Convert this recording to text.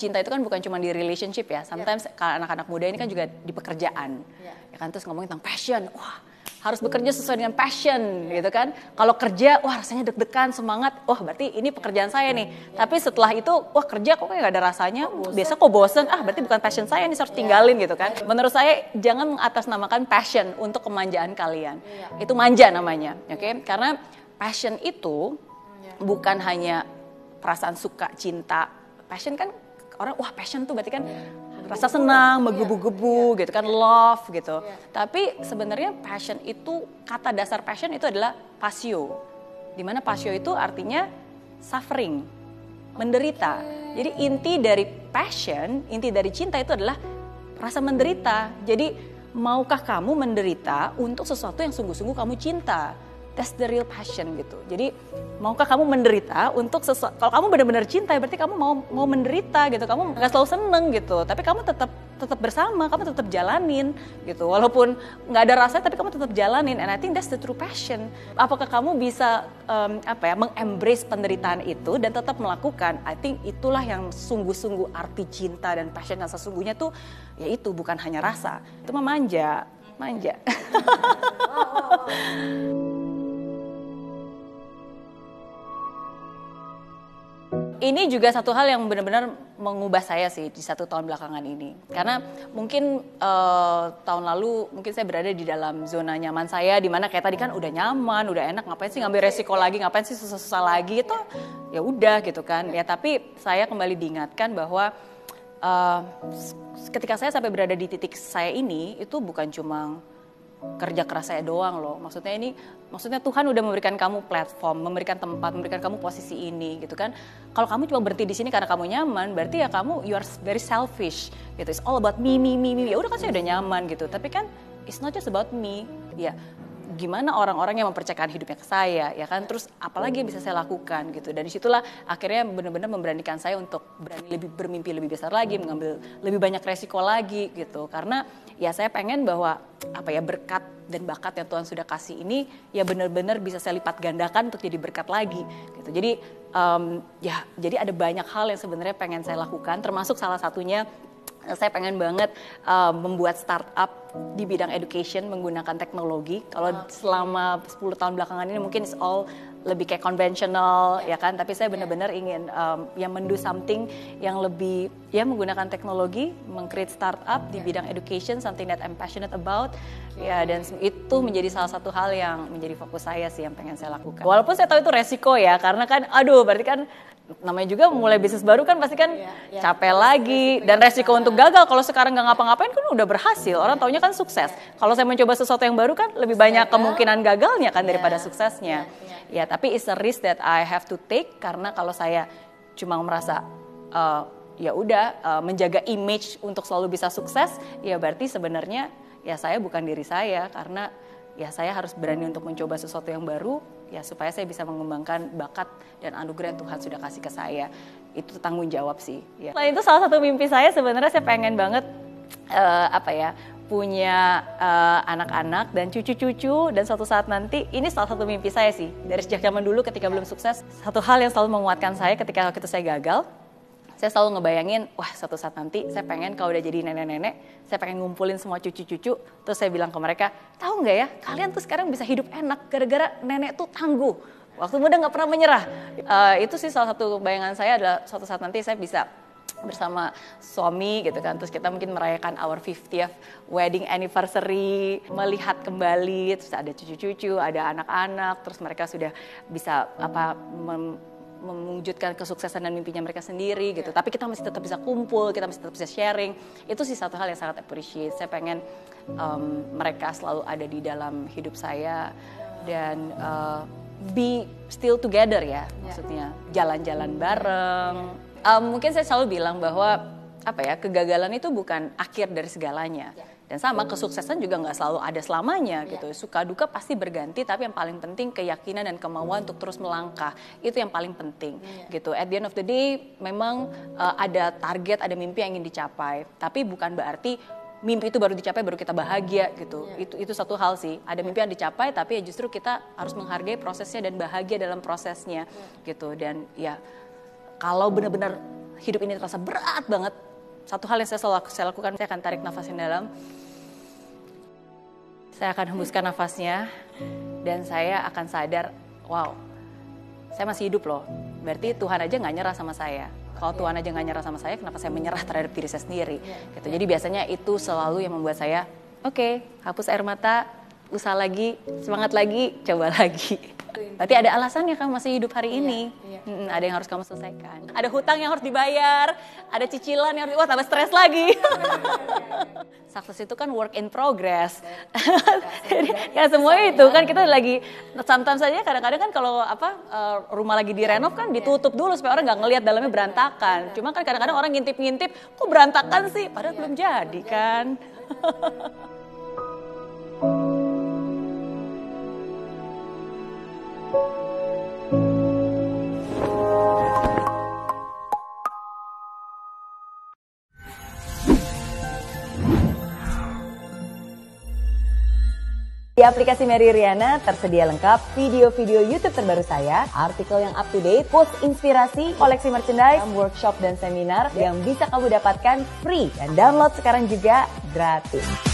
cinta itu kan bukan cuma di relationship ya. Sometimes kalau anak-anak muda ini kan juga di pekerjaan. Ya kan, terus ngomongin tentang passion. Wah, harus bekerja sesuai dengan passion gitu kan. Kalau kerja, wah rasanya deg-degan, semangat. Wah, berarti ini pekerjaan saya nih. Tapi setelah itu, wah kerja kok kayak gak ada rasanya. Biasa kok bosen. Berarti bukan passion saya nih, harus tinggalin gitu kan. Menurut saya jangan mengatasnamakan passion untuk kemanjaan kalian. Itu manja namanya, oke? Karena passion itu bukan hanya perasaan suka, cinta. Passion kan orang, wah passion tuh berarti kan rasa senang, menggebu-gebu gitu kan, love gitu. Tapi sebenarnya passion itu, kata dasar passion itu adalah passio. Dimana passio itu artinya suffering, menderita. Jadi inti dari passion, inti dari cinta itu adalah rasa menderita. Jadi maukah kamu menderita untuk sesuatu yang sungguh-sungguh kamu cinta? That's the real passion gitu. Jadi maukah kamu menderita untuk sesuatu? Kalau kamu benar-benar cinta, berarti kamu mau menderita gitu. Kamu nggak selalu seneng gitu, tapi kamu tetap bersama, kamu tetap jalanin gitu. Walaupun nggak ada rasa, tapi kamu tetap jalanin. And I think that's the true passion. Apakah kamu bisa mengembrace penderitaan itu dan tetap melakukan? I think itulah yang sungguh-sungguh arti cinta dan passion yang sesungguhnya tuh, yaitu bukan hanya rasa. Itu manja. Ini juga satu hal yang benar-benar mengubah saya sih di 1 tahun belakangan ini. Karena mungkin tahun lalu mungkin saya berada di dalam zona nyaman saya, di mana kayak tadi kan udah nyaman, udah enak, ngapain sih ngambil resiko lagi, ngapain sih susah-susah lagi, itu ya udah gitu kan. Ya tapi saya kembali diingatkan bahwa ketika saya sampai berada di titik saya ini, itu bukan cuma kerja keras saya doang loh. Maksudnya Tuhan udah memberikan kamu platform, memberikan tempat, memberikan kamu posisi ini gitu kan. Kalau kamu cuma berhenti di sini karena kamu nyaman, berarti ya kamu you are very selfish gitu. It's all about me. Ya udah kan saya udah nyaman gitu. Tapi kan it's not just about me. Ya gimana orang-orang yang mempercayakan hidupnya ke saya, ya kan, terus apalagi yang bisa saya lakukan gitu. Dan disitulah akhirnya benar-benar memberanikan saya untuk berani bermimpi lebih besar lagi, mengambil lebih banyak resiko lagi gitu. Karena ya saya pengen bahwa berkat dan bakat yang Tuhan sudah kasih ini ya benar-benar bisa saya lipat gandakan untuk jadi berkat lagi gitu. Jadi jadi ada banyak hal yang sebenarnya pengen saya lakukan, termasuk salah satunya saya pengen banget membuat startup di bidang education menggunakan teknologi. Kalau selama 10 tahun belakangan ini mungkin it's all lebih kayak konvensional ya kan, tapi saya benar-benar ingin do something yang lebih menggunakan teknologi, meng-create startup di bidang education, something that I'm passionate about. Ya, dan itu menjadi salah satu hal yang menjadi fokus saya sih, yang pengen saya lakukan. Walaupun saya tahu itu resiko ya, karena kan berarti kan namanya juga mulai bisnis baru kan pasti kan capek lagi, dan resiko untuk gagal. Kalau sekarang nggak ngapa-ngapain kan udah berhasil, orang taunya kan sukses. Kalau saya mencoba sesuatu yang baru kan lebih banyak kemungkinan gagalnya kan daripada suksesnya. Ya, tapi it's a risk that I have to take, karena kalau saya cuma merasa menjaga image untuk selalu bisa sukses, ya berarti sebenarnya ya saya bukan diri saya, karena ya saya harus berani untuk mencoba sesuatu yang baru ya supaya saya bisa mengembangkan bakat dan anugerah yang Tuhan sudah kasih ke saya. Itu tanggung jawab sih. Ya. Selain itu salah satu mimpi saya sebenarnya saya pengen banget punya anak-anak dan cucu-cucu, dan suatu saat nanti ini salah satu mimpi saya sih dari sejak zaman dulu ketika belum sukses. Satu hal yang selalu menguatkan saya ketika saya gagal, saya selalu ngebayangin, suatu saat nanti saya pengen kalau udah jadi nenek-nenek, saya pengen ngumpulin semua cucu-cucu, terus saya bilang ke mereka, tahu nggak ya, kalian tuh sekarang bisa hidup enak gara-gara nenek tuh tangguh, waktu muda nggak pernah menyerah. Itu sih salah satu bayangan saya, adalah suatu saat nanti saya bisa bersama suami gitu kan, terus kita mungkin merayakan our 50th wedding anniversary, melihat kembali, terus ada cucu-cucu, ada anak-anak, terus mereka sudah bisa mewujudkan kesuksesan dan mimpinya mereka sendiri gitu. Tapi kita masih tetap bisa kumpul, kita masih tetap bisa sharing. Itu sih satu hal yang sangat appreciate. Saya pengen mereka selalu ada di dalam hidup saya, dan be still together ya, maksudnya jalan-jalan bareng. Mungkin saya selalu bilang bahwa kegagalan itu bukan akhir dari segalanya. Dan sama, kesuksesan juga nggak selalu ada selamanya gitu. Suka duka pasti berganti, tapi yang paling penting keyakinan dan kemauan untuk terus melangkah. Itu yang paling penting gitu. At the end of the day, memang ada target, ada mimpi yang ingin dicapai. Tapi bukan berarti mimpi itu baru dicapai baru kita bahagia gitu. Itu satu hal sih. Ada mimpi yang dicapai, tapi ya justru kita harus menghargai prosesnya dan bahagia dalam prosesnya gitu. Dan ya kalau benar-benar hidup ini terasa berat banget, satu hal yang saya lakukan, saya akan tarik nafas yang dalam. Saya akan hembuskan nafasnya dan saya akan sadar, wow, saya masih hidup loh. Berarti Tuhan aja nggak nyerah sama saya. Kalau Tuhan aja nggak nyerah sama saya, kenapa saya menyerah terhadap diri saya sendiri? Gitu. Jadi biasanya itu selalu yang membuat saya, oke, hapus air mata, usaha lagi, semangat lagi, coba lagi. Berarti ada alasannya kamu masih hidup hari ini. Ada yang harus kamu selesaikan. Ada hutang yang harus dibayar, ada cicilan yang harus, wah tambah stres lagi. Sukses itu kan work in progress. Ya semua itu kan kita lagi, sometimes saja kadang-kadang kan kalau rumah lagi direnov kan ditutup dulu supaya orang nggak ngelihat dalamnya berantakan. Cuma kan kadang-kadang orang ngintip-ngintip, kok berantakan sih? Padahal belum jadi kan. Di aplikasi Mary Riana tersedia lengkap video-video YouTube terbaru saya, artikel yang up to date, quotes inspirasi, koleksi merchandise, workshop dan seminar yang bisa kamu dapatkan free dan download sekarang juga gratis.